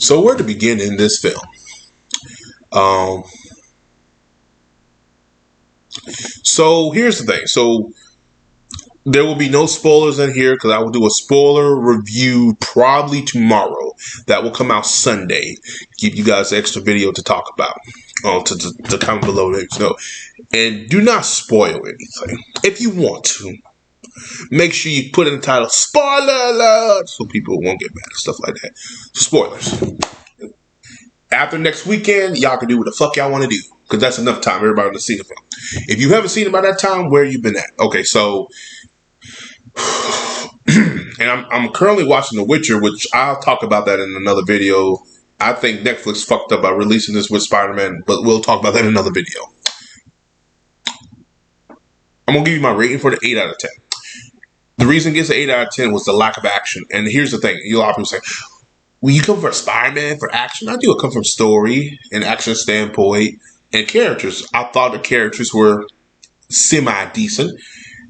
So where to begin in this film? So here's the thing. So there will be no spoilers in here because I will do a spoiler review probably tomorrow. That will come out Sunday. Give you guys extra video to talk about. To comment below. So, and do not spoil anything. If you want to, make sure you put in the title "Spoiler Alert" so people won't get mad and stuff like that. Spoilers. After next weekend, y'all can do what the fuck y'all want to do because that's enough time. Everybody to see the film. If you haven't seen it by that time, where you been at? Okay, so. And I'm currently watching The Witcher, which I'll talk about that in another video. I think Netflix fucked up by releasing this with Spider-Man, but we'll talk about that in another video. I'm going to give you my rating for the 8 out of 10. The reason it gets an 8 out of 10 was the lack of action. And here's the thing. A lot of people say, well, you come for Spider-Man for action? I do. I come from story and action standpoint and characters. I thought the characters were semi-decent.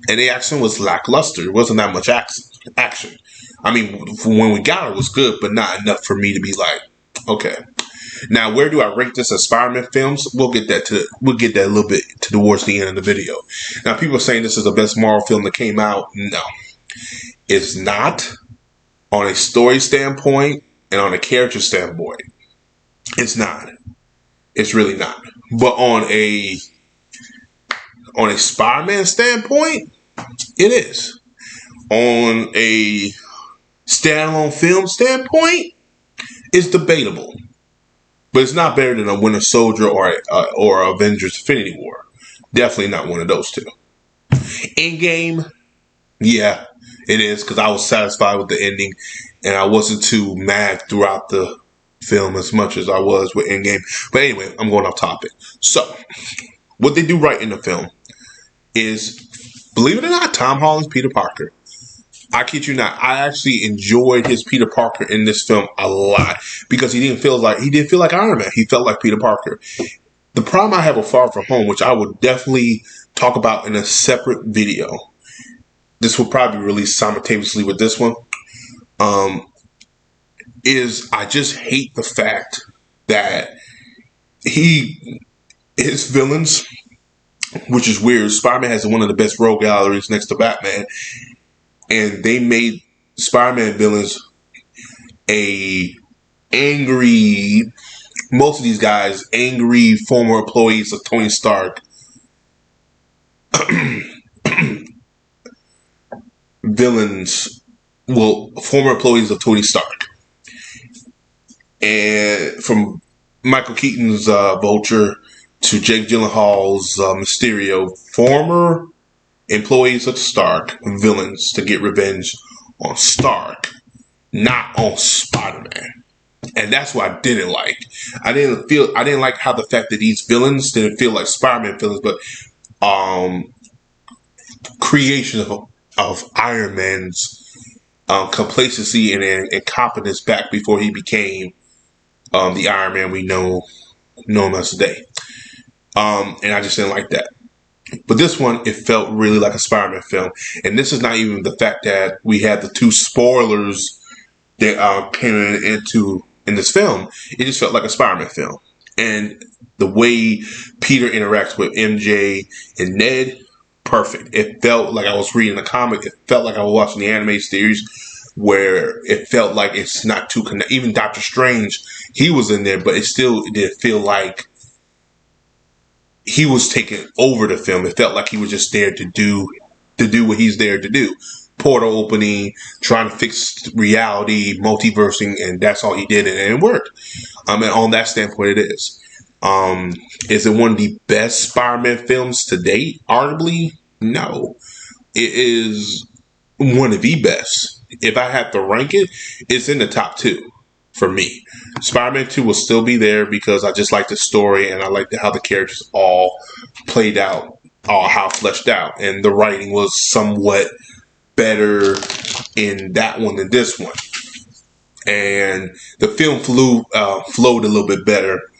And the action was lackluster. It wasn't that much action. I mean, when we got it was good, but not enough for me to be like, okay. Now, where do I rank this as Spider-Man films? We'll get that a little bit towards the end of the video. Now, people are saying this is the best Marvel film that came out. No, it's not. On a story standpoint and on a character standpoint, it's not. It's really not. But on a Spider-Man standpoint, it is. On a standalone film standpoint, it's debatable. But it's not better than a Winter Soldier or Avengers Infinity War. Definitely not one of those two. Endgame, yeah, it is, because I was satisfied with the ending, and I wasn't too mad throughout the film as much as I was with Endgame. But anyway, I'm going off topic. So, what they do right in the film is, believe it or not, Tom Holland's Peter Parker. I kid you not, I actually enjoyed his Peter Parker in this film a lot because he didn't feel like Iron Man. He felt like Peter Parker. The problem I have with Far From Home, which I would definitely talk about in a separate video, this will probably be released simultaneously with this one, is I just hate the fact that his villains, which is weird. Spider-Man has one of the best rogue galleries next to Batman. And they made Spider-Man villains most of these guys, angry former employees of Tony Stark. Former employees of Tony Stark. And from Michael Keaton's Vulture to Jake Gyllenhaal's Mysterio, former employees of Stark, villains to get revenge on Stark, not on Spider-Man. And that's what I didn't like. I didn't like how the fact that these villains didn't feel like Spider-Man villains, but creation of Iron Man's complacency and incompetence back before he became the Iron Man we know him as today. And I just didn't like that. But this one, it felt really like a Spider-Man film. And this is not even the fact that we had the two spoilers that came in this film. It just felt like a Spider-Man film. And the way Peter interacts with MJ and Ned, perfect. It felt like I was reading a comic. It felt like I was watching the anime series where it felt like it's not too connected. Even Doctor Strange, he was in there, but it did feel like he was taking over the film. It felt like he was just there to do what he's there to do. Portal opening, trying to fix reality, multiversing, and that's all he did, and it worked. And on that standpoint, it is. Is it one of the best Spider-Man films to date? Arguably, no. It is one of the best. If I had to rank it, it's in the top 2 for me. Spider-Man 2 will still be there because I just like the story and I like how the characters all played out, how fleshed out. And the writing was somewhat better in that one than this one. And the film flowed a little bit better.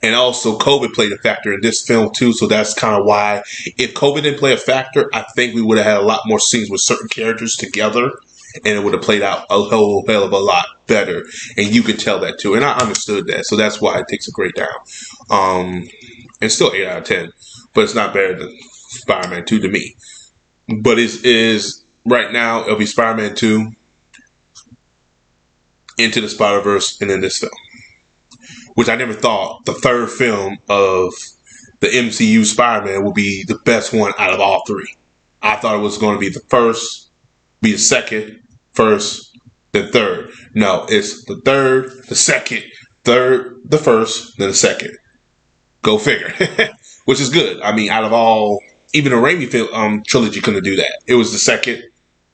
And also COVID played a factor in this film too. So that's kind of why, if COVID didn't play a factor, I think we would have had a lot more scenes with certain characters together and it would have played out a whole hell of a lot better. And you could tell that too. And I understood that. So that's why it takes a grade down. It's still 8 out of 10, but it's not better than Spider-Man 2 to me. But it is right now, it'll be Spider-Man 2, Into the Spider-Verse, and then this film. Which I never thought the third film of the MCU Spider-Man would be the best one out of all three. I thought it was going to be the first, be the second, first, then third. No, it's the third, the second, third, the first, then the second. Go figure. Which is good. I mean, out of all, even the Raimi film, trilogy couldn't do that. It was the second,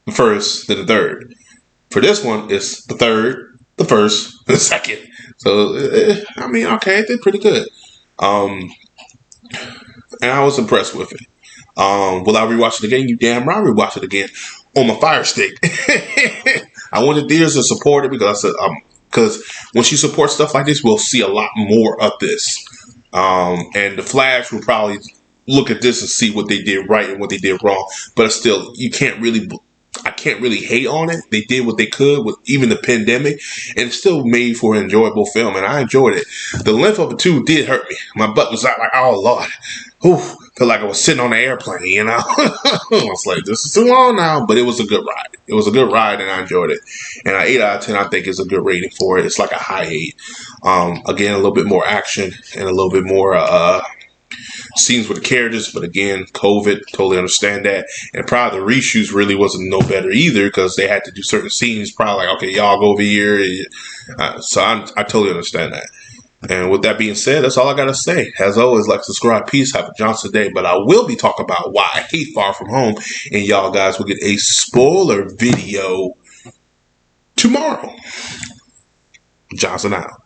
the first, then the third. For this one, it's the third, the first, the second. So, I mean, okay, it did pretty good. And I was impressed with it. Will I rewatch it again? You damn right I rewatch it again on my Fire Stick. I wanted theaters to support it because I said, because once you support stuff like this, we'll see a lot more of this. And the Flash will probably look at this and see what they did right and what they did wrong. But still, I can't really hate on it. They did what they could with even the pandemic, and it still made for an enjoyable film, and I enjoyed it. The length of it too did hurt me. My butt was out like, oh Lord, felt like I was sitting on an airplane, you know. I was like, this is too long now, but it was a good ride. It was a good ride, and I enjoyed it. And an 8 out of 10, I think, is a good rating for it. It's like a high 8. Again, a little bit more action and a little bit more scenes with the characters, but again, COVID, totally understand that. And probably the reshoots really wasn't no better either because they had to do certain scenes. Probably like, okay, y'all go over here. So I totally understand that. And with that being said, that's all I got to say. As always, like, subscribe, peace, have a Johnson day. But I will be talking about why I hate Far From Home. And y'all guys will get a spoiler video tomorrow. Johnson out.